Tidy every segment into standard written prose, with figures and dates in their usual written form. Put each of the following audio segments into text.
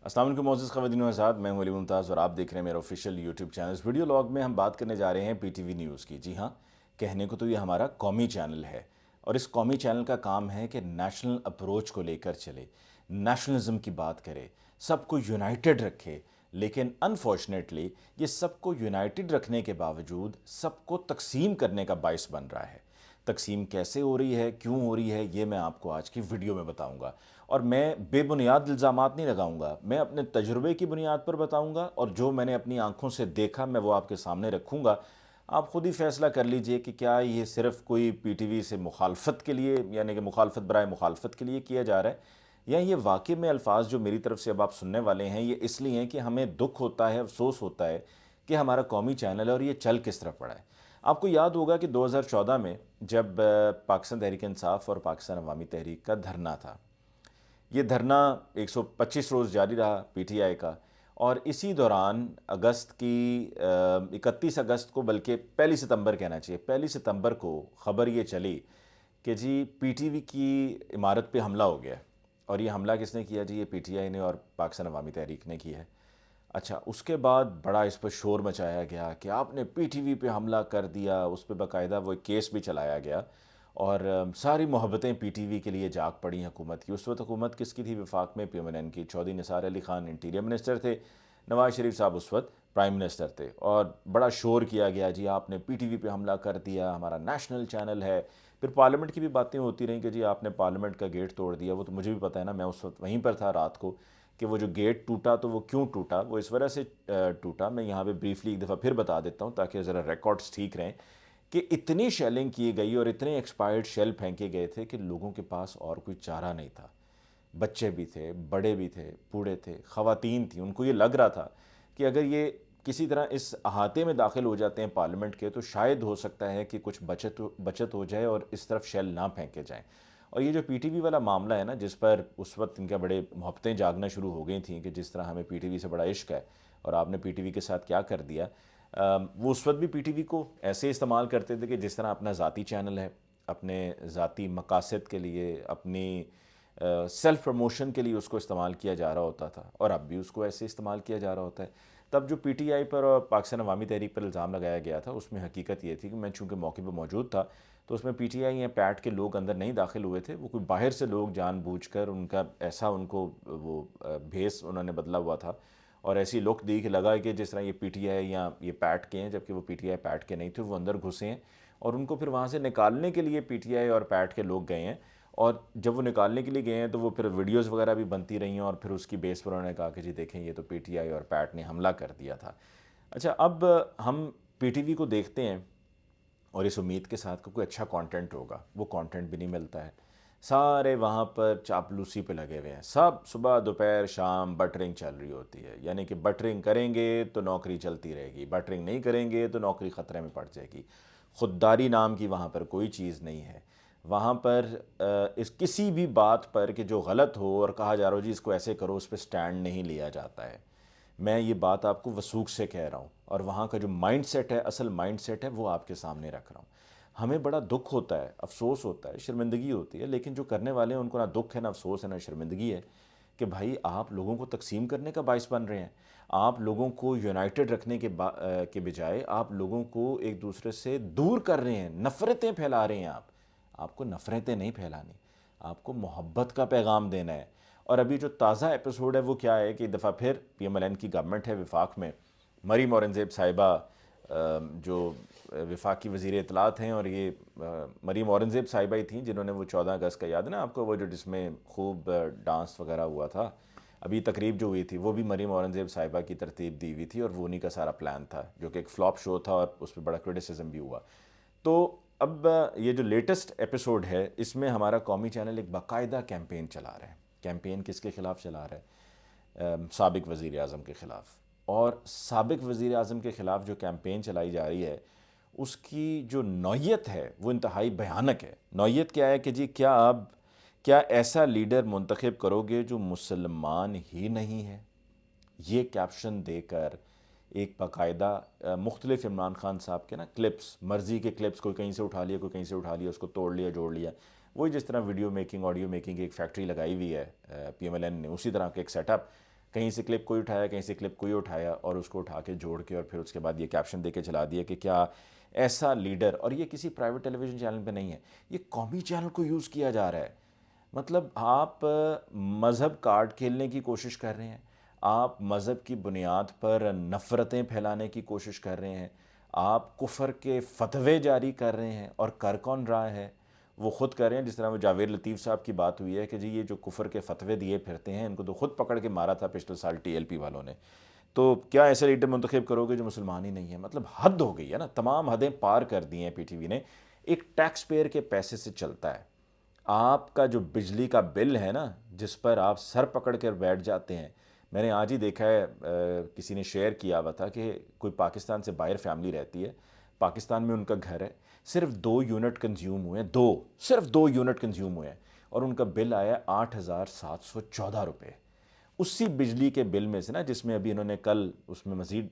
السلام علیکم معزز خواتین و حضرات، میں ہوں علی ممتاز اور آپ دیکھ رہے ہیں میرا آفیشیل یوٹیوب چینل۔ اس ویڈیو لاگ میں ہم بات کرنے جا رہے ہیں پی ٹی وی نیوز کی۔ جی ہاں، کہنے کو تو یہ ہمارا قومی چینل ہے، اور اس قومی چینل کا کام ہے کہ نیشنل اپروچ کو لے کر چلے، نیشنلزم کی بات کرے، سب کو یونائٹڈ رکھے۔ لیکن انفارچونیٹلی یہ سب کو یونائٹڈ رکھنے کے باوجود سب کو تقسیم کرنے کا باعث بن رہا ہے۔ تقسیم کیسے ہو رہی ہے، کیوں ہو رہی ہے، یہ میں آپ کو آج کی ویڈیو میں بتاؤں گا، اور میں بے بنیاد الزامات نہیں لگاؤں گا، میں اپنے تجربے کی بنیاد پر بتاؤں گا، اور جو میں نے اپنی آنکھوں سے دیکھا میں وہ آپ کے سامنے رکھوں گا۔ آپ خود ہی فیصلہ کر لیجئے کہ کیا یہ صرف کوئی پی ٹی وی سے مخالفت کے لیے، یعنی کہ مخالفت برائے مخالفت کے لیے کیا جا رہا ہے، یا یہ واقعی میں الفاظ جو میری طرف سے اب آپ سننے والے ہیں یہ اس لیے ہیں کہ ہمیں دکھ ہوتا ہے، افسوس ہوتا ہے کہ ہمارا قومی چینل ہے اور یہ چل کس طرف پڑا ہے۔ آپ کو یاد ہوگا کہ 2014 میں جب پاکستان تحریک انصاف اور پاکستان عوامی تحریک کا دھرنا تھا، یہ دھرنا 125 روز جاری رہا پی ٹی آئی کا، اور اسی دوران اگست کی 31 اگست کو، بلکہ 1 ستمبر کہنا چاہیے، 1 ستمبر کو خبر یہ چلی کہ جی پی ٹی وی کی عمارت پہ حملہ ہو گیا ہے۔ اور یہ حملہ کس نے کیا؟ جی یہ پی ٹی آئی نے اور پاکستان عوامی تحریک نے کیا ہے۔ اچھا، اس کے بعد بڑا اس پر شور مچایا گیا کہ آپ نے پی ٹی وی پہ حملہ کر دیا، اس پہ باقاعدہ وہ ایک کیس بھی چلایا گیا، اور ساری محبتیں پی ٹی وی کے لیے جاگ پڑی حکومت کی۔ اس وقت حکومت کس کی تھی وفاق میں؟ پی ایم این این کی۔ چودھری نثار علی خان انٹیریئر منسٹر تھے، نواز شریف صاحب اس وقت پرائم منسٹر تھے، اور بڑا شور کیا گیا جی آپ نے پی ٹی وی پہ حملہ کر دیا، ہمارا نیشنل چینل ہے۔ پھر پارلیمنٹ کی بھی باتیں ہوتی رہیں کہ جی آپ نے پارلیمنٹ کا گیٹ توڑ دیا۔ وہ تو مجھے بھی پتہ ہے نا، میں اس وقت وہیں پر تھا رات کو، کہ وہ جو گیٹ ٹوٹا تو وہ کیوں ٹوٹا، وہ اس وجہ سے ٹوٹا۔ میں یہاں پہ بریفلی ایک دفعہ پھر بتا دیتا ہوں تاکہ ذرا ریکارڈز ٹھیک رہیں، کہ اتنی شیلنگ کی گئی اور اتنے ایکسپائرڈ شیل پھینکے گئے تھے کہ لوگوں کے پاس اور کوئی چارہ نہیں تھا۔ بچے بھی تھے، بڑے بھی تھے، بوڑھے تھے، خواتین تھیں، ان کو یہ لگ رہا تھا کہ اگر یہ کسی طرح اس احاطے میں داخل ہو جاتے ہیں پارلیمنٹ کے تو شاید ہو سکتا ہے کہ کچھ بچت ہو جائے اور اس طرف شیل نہ پھینکے جائیں۔ اور یہ جو پی ٹی وی والا معاملہ ہے نا، جس پر اس وقت ان کا بڑے محبتیں جاگنا شروع ہو گئی تھیں کہ جس طرح ہمیں پی ٹی وی سے بڑا عشق ہے اور آپ نے پی ٹی وی کے ساتھ کیا کر دیا، وہ اس وقت بھی پی ٹی وی کو ایسے استعمال کرتے تھے کہ جس طرح اپنا ذاتی چینل ہے، اپنے ذاتی مقاصد کے لیے، اپنی سیلف پروموشن کے لیے اس کو استعمال کیا جا رہا ہوتا تھا، اور اب بھی اس کو ایسے استعمال کیا جا رہا ہوتا ہے۔ تب جو پی ٹی آئی پر اور پاکستان عوامی تحریک پر الزام لگایا گیا تھا، اس میں حقیقت یہ تھی کہ میں چونکہ موقع پہ موجود تھا تو اس میں پی ٹی آئی یا پیٹ کے لوگ اندر نہیں داخل ہوئے تھے، وہ کوئی باہر سے لوگ جان بوجھ کر ان کا ایسا ان کو وہ بھیس انہوں نے بدلا ہوا تھا، اور ایسی لک دی کہ لگا کہ جس طرح یہ پی ٹی آئی یا یہ پیٹ کے ہیں، جبکہ وہ پی ٹی آئی پیٹ کے نہیں تھے، وہ اندر گھسے ہیں، اور ان کو پھر وہاں سے نکالنے کے لیے پی ٹی آئی اور پیٹ کے لوگ گئے ہیں۔ اور جب وہ نکالنے کے لیے گئے ہیں تو وہ پھر ویڈیوز وغیرہ بھی بنتی رہی ہیں، اور پھر اس کی بیس پر انہوں نے کہا کہ جی دیکھیں یہ تو پی ٹی آئی اور پیٹ نے حملہ کر دیا تھا۔ اچھا، اب ہم پی ٹی وی کو دیکھتے ہیں اور اس امید کے ساتھ کہ کوئی اچھا کانٹینٹ ہوگا، وہ کانٹینٹ بھی نہیں ملتا ہے۔ سارے وہاں پر چاپلوسی پہ لگے ہوئے ہیں، سب صبح دوپہر شام بٹرنگ چل رہی ہوتی ہے، یعنی کہ بٹرنگ کریں گے تو نوکری چلتی رہے گی، بٹرنگ نہیں کریں گے تو نوکری خطرے میں پڑ جائے گی۔ خودداری نام کی وہاں پر کوئی چیز نہیں ہے۔ وہاں پر اس کسی بھی بات پر کہ جو غلط ہو اور کہا جا رہا ہو جی اس کو ایسے کرو، اس پہ سٹینڈ نہیں لیا جاتا ہے۔ میں یہ بات آپ کو وثوق سے کہہ رہا ہوں، اور وہاں کا جو مائنڈ سیٹ ہے، اصل مائنڈ سیٹ ہے، وہ آپ کے سامنے رکھ رہا ہوں۔ ہمیں بڑا دکھ ہوتا ہے، افسوس ہوتا ہے، شرمندگی ہوتی ہے، لیکن جو کرنے والے ہیں ان کو نہ دکھ ہے، نہ افسوس ہے، نہ شرمندگی ہے، کہ بھائی آپ لوگوں کو تقسیم کرنے کا باعث بن رہے ہیں۔ آپ لوگوں کو یونائٹڈ رکھنے کے بجائے آپ لوگوں کو ایک دوسرے سے دور کر رہے ہیں، نفرتیں پھیلا رہے ہیں۔ آپ کو نفرتیں نہیں پھیلانی، آپ کو محبت کا پیغام دینا ہے۔ اور ابھی جو تازہ ایپیسوڈ ہے وہ کیا ہے کہ ایک دفعہ پھر پی ایم ایل این کی گورنمنٹ ہے وفاق میں، مریم اورنگزیب صاحبہ جو وفاقی وزیر اطلاعات ہیں، اور یہ مریم اورنگزیب صاحبہ ہی تھیں جنہوں نے وہ 14 اگست کا یاد ہے نا آپ کو، وہ جو جس میں خوب ڈانس وغیرہ ہوا تھا، ابھی تقریب جو ہوئی تھی وہ بھی مریم اورنگزیب صاحبہ کی ترتیب دی ہوئی تھی، اور وہ انہی کا سارا پلان تھا، جو کہ ایک فلاپ شو تھا اور اس پہ بڑا کرٹیسزم بھی ہوا۔ تو اب یہ جو لیٹسٹ ایپیسوڈ ہے اس میں ہمارا قومی چینل ایک باقاعدہ کیمپین چلا رہا ہے۔ کیمپین کس کے خلاف چلا رہا ہے؟ سابق وزیر اعظم کے خلاف۔ اور سابق وزیر اعظم کے خلاف جو کیمپین چلائی جا رہی ہے اس کی جو نوعیت ہے وہ انتہائی بھیانک ہے۔ نوعیت کیا ہے کہ جی کیا ایسا لیڈر منتخب کرو گے جو مسلمان ہی نہیں ہے؟ یہ کیپشن دے کر ایک باقاعدہ مختلف عمران خان صاحب کے نا کلپس، مرضی کے کلپس، کوئی کہیں سے اٹھا لیا، کوئی کہیں سے اٹھا لیا، اس کو توڑ لیا، جوڑ لیا، وہی جس طرح ویڈیو میکنگ، آڈیو میکنگ کی ایک فیکٹری لگائی ہوئی ہے پی ایم ایل این نے، اسی طرح کا ایک سیٹ اپ کہیں سے کلپ کوئی اٹھایا، کہیں سے کلپ کوئی اٹھایا اور اس کو اٹھا کے جوڑ کے اور پھر اس کے بعد یہ کیپشن دے کے چلا دیا کہ کیا ایسا لیڈر، اور یہ کسی پرائیویٹ ٹیلی ویژن چینل پہ نہیں ہے، یہ قومی چینل کو یوز کیا جا رہا ہے۔ مطلب آپ مذہب کارڈ کھیلنے کی کوشش کر رہے ہیں، آپ مذہب کی بنیاد پر نفرتیں پھیلانے کی کوشش کر رہے ہیں، آپ کفر کے فتوے جاری کر رہے ہیں، اور کر کون رہا ہے؟ وہ خود کر رہے ہیں، جس طرح وہ جاوید لطیف صاحب کی بات ہوئی ہے کہ جی یہ جو کفر کے فتوے دیے پھرتے ہیں ان کو تو خود پکڑ کے مارا تھا پچھلے سال ٹی ایل پی والوں نے، تو کیا ایسے لیڈر منتخب کرو گے جو مسلمان ہی نہیں ہے؟ مطلب حد ہو گئی ہے نا، تمام حدیں پار کر دی ہیں پی ٹی وی نے۔ ایک ٹیکس پیئر کے پیسے سے چلتا ہے، آپ کا جو بجلی کا بل ہے نا جس پر آپ سر پکڑ کر بیٹھ جاتے ہیں، میں نے آج ہی دیکھا ہے، کسی نے شیئر کیا ہوا تھا کہ کوئی پاکستان سے باہر فیملی رہتی ہے، پاکستان میں ان کا گھر ہے، صرف 2 یونٹ کنزیوم ہوئے ہیں، صرف 2 یونٹ کنزیوم ہوئے ہیں، اور ان کا بل آیا 8,714 روپے۔ اسی بجلی کے بل میں سے نا، جس میں ابھی انہوں نے کل اس میں مزید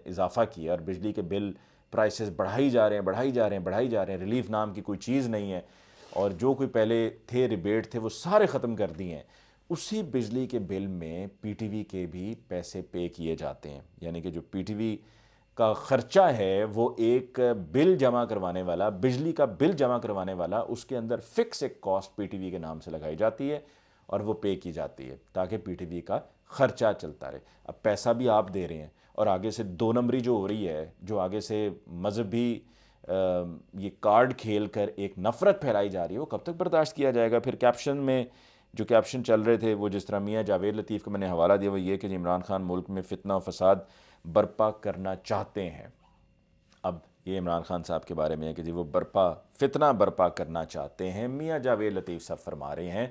اضافہ کیا اور بجلی کے بل پرائسز بڑھائی جا رہے ہیں، بڑھائی جا رہے ہیں، ریلیف نام کی کوئی چیز نہیں ہے، اور جو کوئی پہلے تھے ریبیٹ تھے وہ سارے ختم کر دیے ہیں۔ اسی بجلی کے بل میں پی ٹی وی کے بھی پیسے پے کیے جاتے ہیں، یعنی کہ جو پی ٹی وی کا خرچہ ہے وہ ایک بل جمع کروانے والا، بجلی کا بل جمع کروانے والا، اس کے اندر فکس ایک کاسٹ پی ٹی وی کے نام سے لگائی جاتی ہے اور وہ پے کی جاتی ہے تاکہ پی ٹی وی کا خرچہ چلتا رہے۔ اب پیسہ بھی آپ دے رہے ہیں اور آگے سے 2 نمبری جو ہو رہی ہے، جو آگے سے مذہبی یہ کارڈ کھیل کر ایک نفرت پھیلائی جا رہی ہے، وہ کب تک برداشت کیا جائے گا؟ پھر کیپشن میں جو کیپشن چل رہے تھے وہ جس طرح میاں جاوید لطیف کو میں نے حوالہ دیا، وہ یہ کہ عمران خان ملک میں فتنہ و فساد برپا کرنا چاہتے ہیں۔ اب یہ عمران خان صاحب کے بارے میں ہے کہ جی وہ فتنہ برپا کرنا چاہتے ہیں۔ میاں جاوید لطیف صاحب فرما رہے ہیں،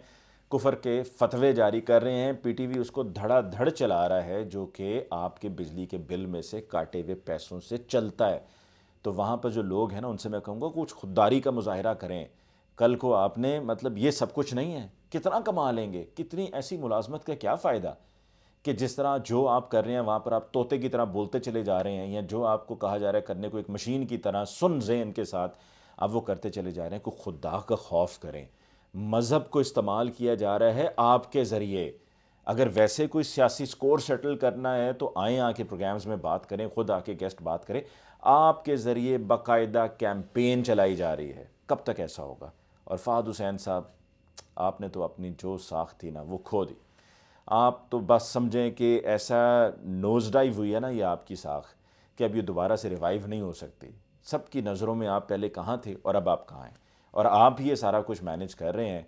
کفر کے فتوے جاری کر رہے ہیں، پی ٹی وی اس کو دھڑا دھڑ چلا رہا ہے جو کہ آپ کے بجلی کے بل میں سے کاٹے ہوئے پیسوں سے چلتا ہے۔ تو وہاں پر جو لوگ ہیں نا ان سے میں کہوں گا کچھ خودداری کا مظاہرہ کریں۔ کل کو آپ نے مطلب یہ سب کچھ نہیں ہے، کتنا کما لیں گے؟ کتنی ایسی ملازمت کا کیا فائدہ کہ جس طرح جو آپ کر رہے ہیں وہاں پر آپ طوطے کی طرح بولتے چلے جا رہے ہیں، یا جو آپ کو کہا جا رہا ہے کرنے کو ایک مشین کی طرح سن ذہن کے ساتھ آپ وہ کرتے چلے جا رہے ہیں۔ کوئی خدا کا خوف کریں۔ مذہب کو استعمال کیا جا رہا ہے آپ کے ذریعے۔ اگر ویسے کوئی سیاسی سکور سیٹل کرنا ہے تو آئیں آ کے پروگرامز میں بات کریں، خود آ کے گیسٹ بات کریں۔ آپ کے ذریعے باقاعدہ کیمپین چلائی جا رہی ہے، کب تک ایسا ہوگا؟ اور فہد حسین صاحب، آپ نے تو اپنی جو ساکھ تھی نا وہ کھو دی۔ آپ تو بس سمجھیں کہ ایسا نوز ڈائیو ہوئی ہے نا یہ آپ کی ساکھ کہ اب یہ دوبارہ سے ریوائیو نہیں ہو سکتی۔ سب کی نظروں میں آپ پہلے کہاں تھے اور اب آپ کہاں ہیں، اور آپ ہی یہ سارا کچھ مینیج کر رہے ہیں،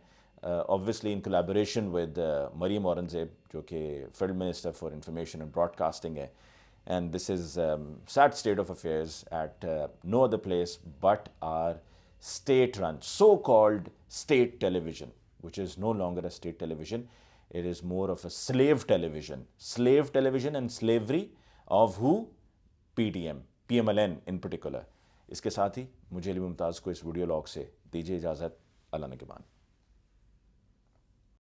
obviously in collaboration with مریم اورنگزیب جو کہ field minister for information and broadcasting ہے۔ And this is sad state of affairs at no other place but our state-run, so-called state television, which is no longer a state television. It is more of a slave television. Slave television and slavery of who? PDM, PMLN in particular. اس کے ساتھ ہی مجھے علی ممتاز کو اس video log سے دیجیے اجازت۔ اللہ نگہبان۔